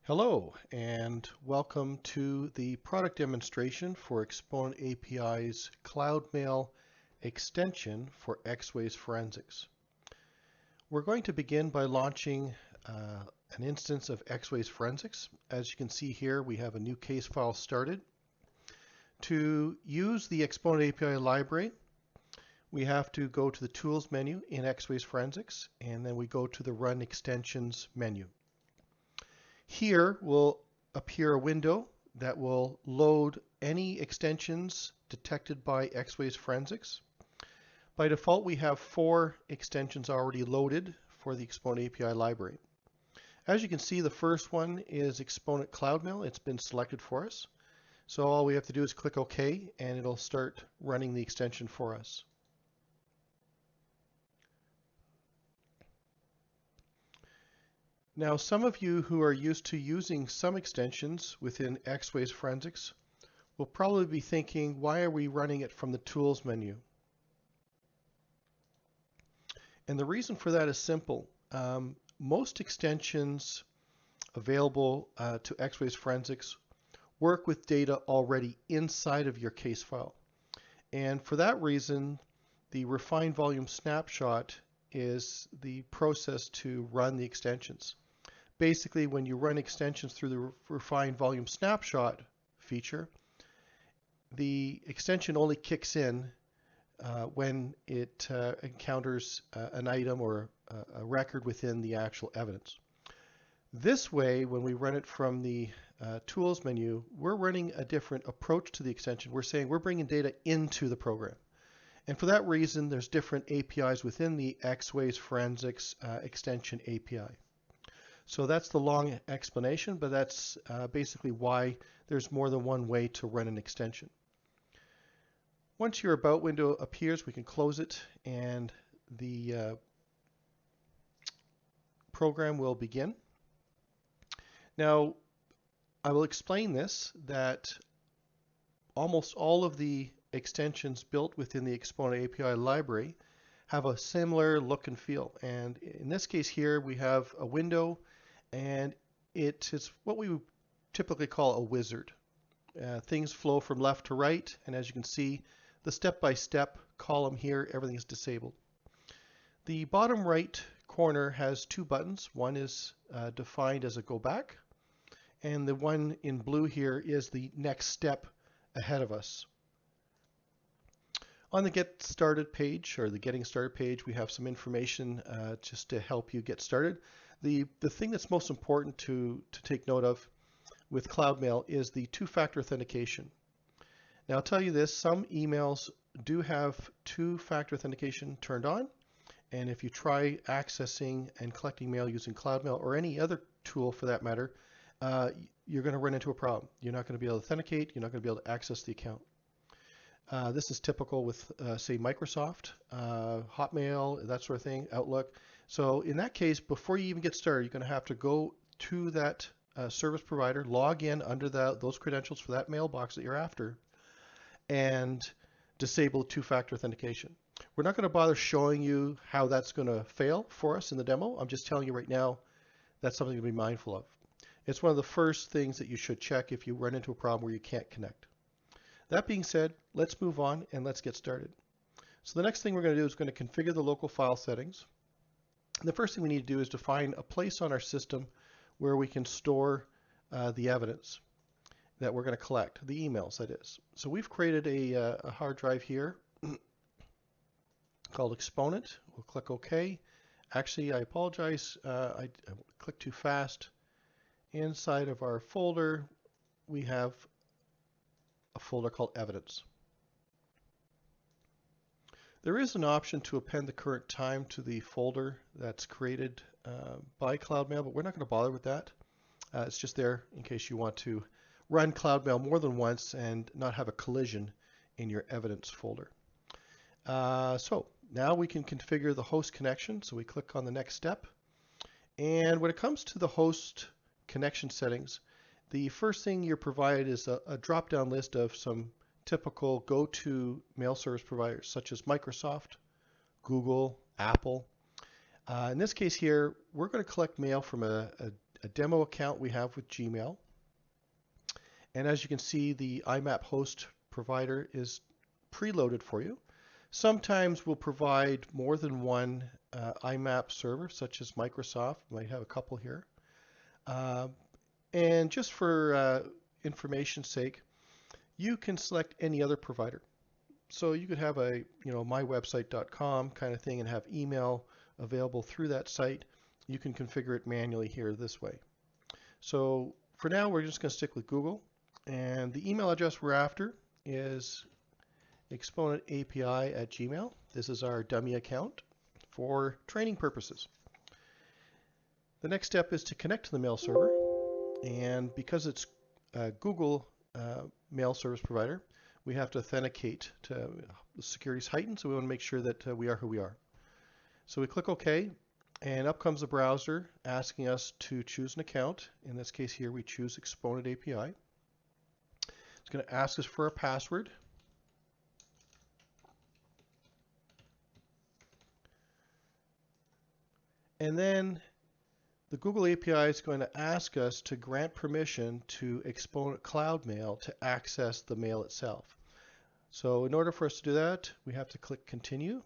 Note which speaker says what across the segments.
Speaker 1: Hello and welcome to the product demonstration for Exponent API's CloudMail extension for X-Ways Forensics. We're going to begin by launching an instance of X-Ways Forensics. As you can see here, we have a new case file started. To use the Exponent API library, we have to go to the Tools menu in X-Ways Forensics, and then we go to the Run Extensions menu. Here will appear a window that will load any extensions detected by X-Ways Forensics. By default, we have 4 extensions already loaded for the Exponent API library. As you can see, the first one is Exponent CloudMail. It's been selected for us. So all we have to do is click OK, and it'll start running the extension for us. Now, some of you who are used to using some extensions within X-Ways Forensics will probably be thinking, why are we running it from the Tools menu? And the reason for that is simple. Most extensions available to X-Ways Forensics work with data already inside of your case file. And for that reason, the refined volume snapshot is the process to run the extensions. Basically, when you run extensions through the refined volume snapshot feature, the extension only kicks in when it encounters an item or a record within the actual evidence. This way, when we run it from the Tools menu, we're running a different approach to the extension. We're saying we're bringing data into the program. And for that reason, there's different APIs within the X-Ways Forensics extension API. So that's the long explanation, but that's basically why there's more than one way to run an extension. Once your About window appears, we can close it, and the program will begin. Now, I will explain this, that almost all of the extensions built within the Exponent API library have a similar look and feel. And in this case here, we have a window, and it is what we would typically call a wizard. Things flow from left to right, and as you can see, the step-by-step column here, everything is disabled. The bottom right corner has 2 buttons. One is defined as a go back, and the one in blue here is the next step ahead of us. On the Get Started page, or the Getting Started page, we have some information just to help you get started. The thing that's most important to take note of with CloudMail is the 2-factor authentication. Now, I'll tell you this, some emails do have 2-factor authentication turned on, and if you try accessing and collecting mail using CloudMail or any other tool for that matter, you're going to run into a problem. You're not going to be able to authenticate, you're not going to be able to access the account. This is typical with, say, Microsoft, Hotmail, that sort of thing, Outlook. So in that case, before you even get started, you're going to have to go to that service provider, log in under those credentials for that mailbox that you're after, and disable 2-factor authentication. We're not going to bother showing you how that's going to fail for us in the demo. I'm just telling you right now that's something to be mindful of. It's one of the first things that you should check if you run into a problem where you can't connect. That being said, let's move on and let's get started. So the next thing we're going to do is going to configure the local file settings. The first thing we need to do is define a place on our system where we can store the evidence that we're going to collect, the emails that is. So we've created a hard drive here called Exponent. We'll click OK. Actually, I apologize, I clicked too fast. Inside of our folder, we have a folder called Evidence. There is an option to append the current time to the folder that's created by CloudMail, but we're not going to bother with that. It's just there in case you want to run CloudMail more than once and not have a collision in your Evidence folder. So now we can configure the host connection. So we click on the next step. And when it comes to the host connection settings, the first thing you're provided is a drop-down list of some typical go-to mail service providers such as Microsoft, Google, Apple. In this case here, we're going to collect mail from a a demo account we have with Gmail. And as you can see, the IMAP host provider is preloaded for you. Sometimes we'll provide more than one IMAP server, such as Microsoft. We might have a couple here. And just for information's sake, you can select any other provider. So you could have a mywebsite.com kind of thing and have email available through that site. You can configure it manually here this way. So for now, we're just going to stick with Google. And the email address we're after is exponentapi@gmail. This is our dummy account for training purposes. The next step is to connect to the mail server. And because it's Google mail service provider, we have to authenticate to the security is heightened, so we want to make sure that we are who we are. So we click OK, and up comes the browser asking us to choose an account. In this case here, we choose Exponent API. It's going to ask us for a password. And then the Google API is going to ask us to grant permission to Exponent CloudMail to access the mail itself. So in order for us to do that, we have to click Continue.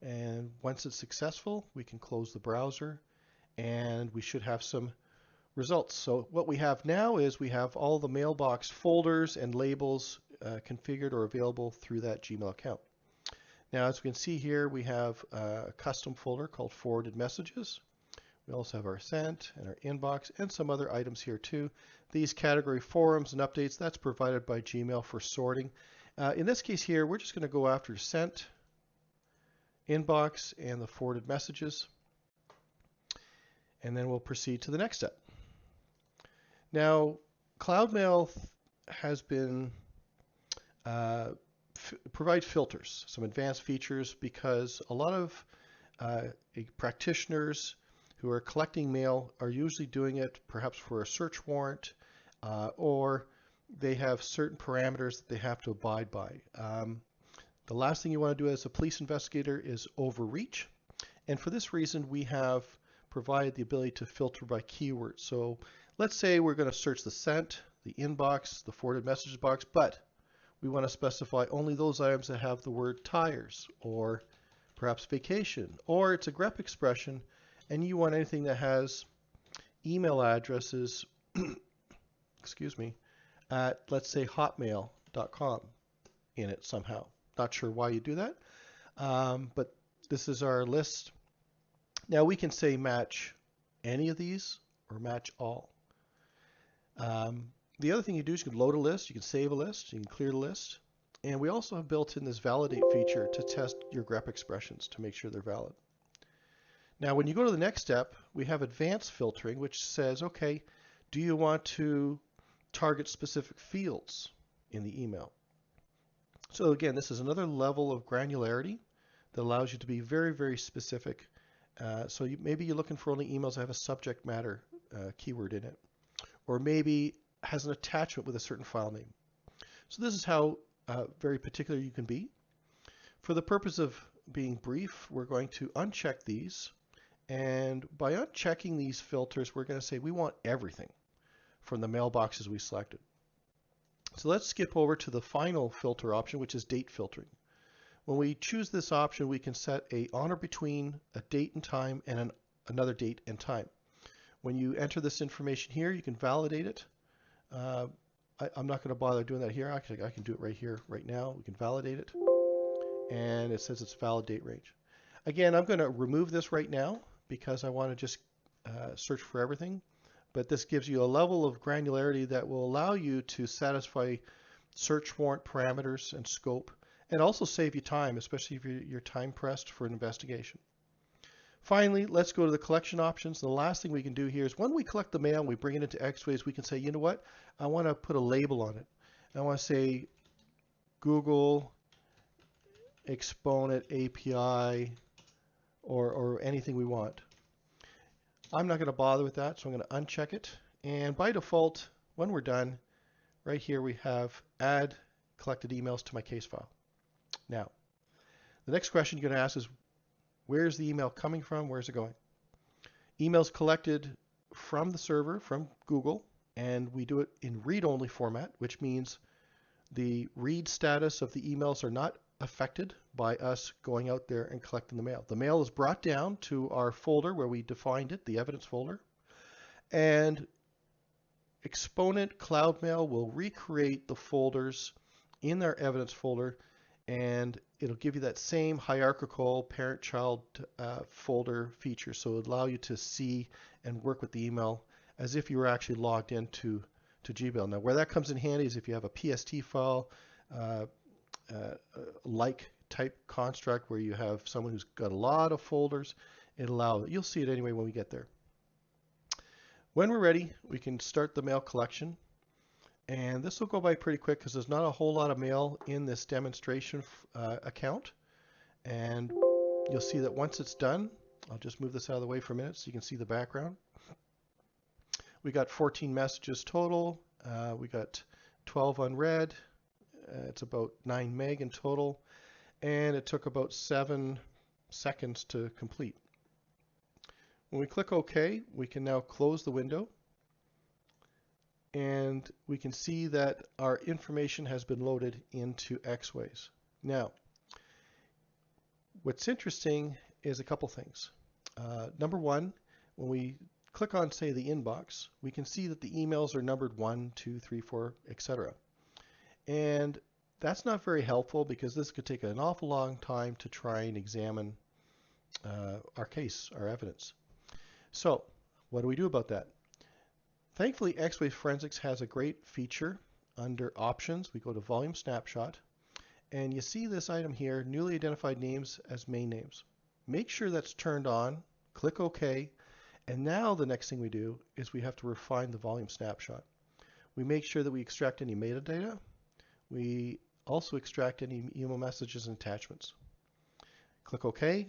Speaker 1: And once it's successful, we can close the browser and we should have some results. So what we have now is we have all the mailbox folders and labels configured or available through that Gmail account. Now, as we can see here, we have a custom folder called Forwarded Messages. We also have our sent and our inbox and some other items here too. These category forums and updates, that's provided by Gmail for sorting. In this case here, we're just going to go after sent, inbox, and the forwarded messages. And then we'll proceed to the next step. Now, CloudMail has been provide filters, some advanced features, because a lot of practitioners who are collecting mail are usually doing it perhaps for a search warrant, or they have certain parameters that they have to abide by. The last thing you want to do as a police investigator is overreach. And for this reason, we have provided the ability to filter by keywords. So let's say we're going to search the sent, the inbox, the forwarded messages box, but we want to specify only those items that have the word tires or perhaps vacation, or it's a grep expression and you want anything that has email addresses, excuse me, at let's say hotmail.com in it somehow. Not sure why you do that, but this is our list. Now we can say match any of these or match all. The other thing you do is you can load a list, you can save a list, you can clear the list, and we also have built in this validate feature to test your grep expressions to make sure they're valid. Now when you go to the next step, we have advanced filtering, which says, okay, do you want to target specific fields in the email? So again, this is another level of granularity that allows you to be very, very specific. So maybe you're looking for only emails that have a subject matter keyword in it, or maybe has an attachment with a certain file name. So this is how very particular you can be. For the purpose of being brief, we're going to uncheck these, and by unchecking these filters, we're going to say we want everything from the mailboxes we selected. So let's skip over to the final filter option, which is date filtering. When we choose this option, we can set a on or between a date and time and another date and time. When you enter this information here, you can validate it. I'm not going to bother doing that here. Actually, I can do it right here, right now. We can validate it, and it says it's valid date range. Again, I'm going to remove this right now because I want to just search for everything. But this gives you a level of granularity that will allow you to satisfy search warrant parameters and scope, and also save you time, especially if you're time pressed for an investigation. Finally, let's go to the collection options. The last thing we can do here is when we collect the mail, we bring it into X-Ways, we can say, you know what, I want to put a label on it. I want to say Google Exponent API or anything we want. I'm not going to bother with that, so I'm going to uncheck it. And by default, when we're done, right here we have add collected emails to my case file. Now, the next question you're going to ask is, where's the email coming from? Where's it going? Emails collected from the server, from Google, and we do it in read-only format, which means the read status of the emails are not affected by us going out there and collecting the mail. The mail is brought down to our folder where we defined it, the evidence folder, and Exponent CloudMail will recreate the folders in their evidence folder, and it'll give you that same hierarchical parent-child folder feature. So it'll allow you to see and work with the email as if you were actually logged into Gmail. Now, where that comes in handy is if you have a PST file, like type construct where you have someone who's got a lot of folders, you'll see it anyway when we get there. When we're ready, we can start the mail collection. And this will go by pretty quick because there's not a whole lot of mail in this demonstration account. And you'll see that once it's done, I'll just move this out of the way for a minute so you can see the background. We got 14 messages total. We got 12 unread. It's about 9 meg in total. And it took about 7 seconds to complete. When we click OK, we can now close the window. And we can see that our information has been loaded into Xways. Now, what's interesting is a couple things. Number one, when we click on, say, the inbox, we can see that the emails are numbered 1, 2, 3, 4, etc. And that's not very helpful because this could take an awful long time to try and examine our case, our evidence. So what do we do about that? Thankfully, Xways Forensics has a great feature under Options. We go to Volume Snapshot, and you see this item here, Newly Identified Names as Main Names. Make sure that's turned on, click OK, and now the next thing we do is we have to refine the Volume Snapshot. We make sure that we extract any metadata. We also extract any email messages and attachments. Click OK,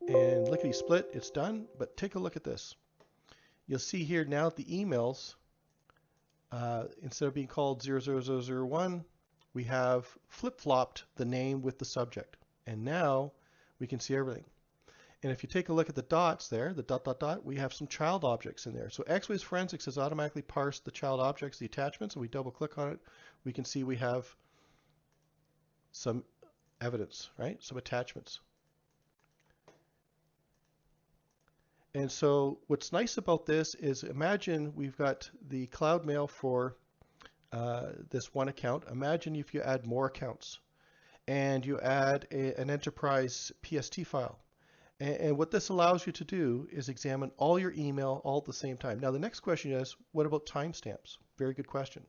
Speaker 1: and lickety split, it's done, but take a look at this. You'll see here now the emails, instead of being called 00001, we have flip-flopped the name with the subject. And now we can see everything. And if you take a look at the dots there, the ... we have some child objects in there. So Xways Forensics has automatically parsed the child objects, the attachments, and we double click on it. We can see we have some evidence, right? Some attachments. And so what's nice about this is imagine we've got the CloudMail for this one account. Imagine if you add more accounts and you add an enterprise PST file. And what this allows you to do is examine all your email all at the same time. Now the next question is, what about timestamps? Very good question.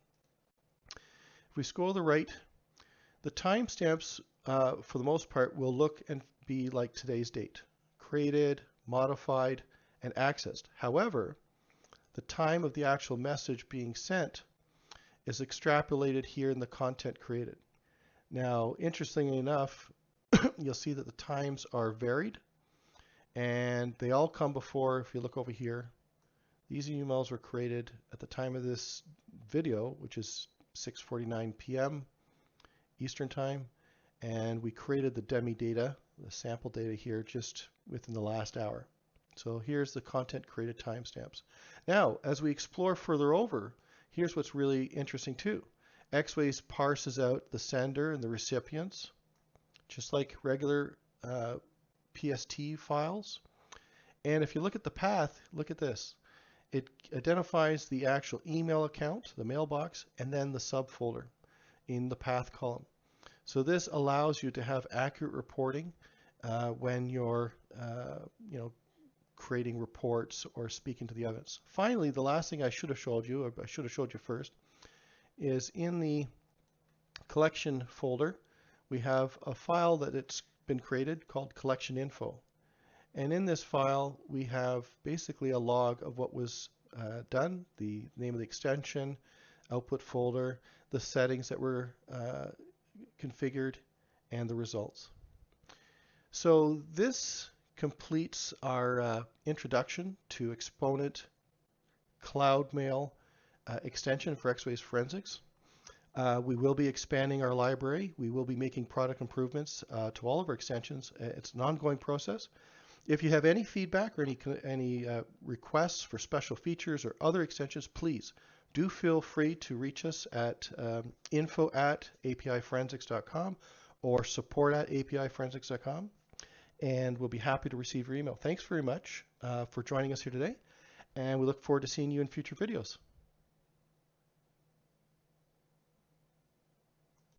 Speaker 1: If we scroll to the right, the timestamps for the most part will look and be like today's date. Created, modified, and accessed. However, the time of the actual message being sent is extrapolated here in the content created. Now, interestingly enough, you'll see that the times are varied, and they all come before, if you look over here, these emails were created at the time of this video, which is 6:49 p.m. Eastern Time, and we created the dummy data, the sample data here, just within the last hour. So here's the content created timestamps. Now, as we explore further over, here's what's really interesting too. Xways parses out the sender and the recipients, just like regular PST files. And if you look at the path, look at this. It identifies the actual email account, the mailbox, and then the subfolder in the path column. So this allows you to have accurate reporting when you're creating reports or speaking to the evidence. Finally, the last thing I should have showed you, or I should have showed you first, is in the collection folder, we have a file that it's been created called collection info. And in this file, we have basically a log of what was done, the name of the extension, output folder, the settings that were configured, and the results. So this completes our introduction to Exponent CloudMail extension for Xways Forensics. We will be expanding our library. We will be making product improvements to all of our extensions. It's an ongoing process. If you have any feedback or any requests for special features or other extensions, please do feel free to reach us at info@apiforensics.com or support@apiforensics.com, and we'll be happy to receive your email. Thanks very much for joining us here today, and we look forward to seeing you in future videos.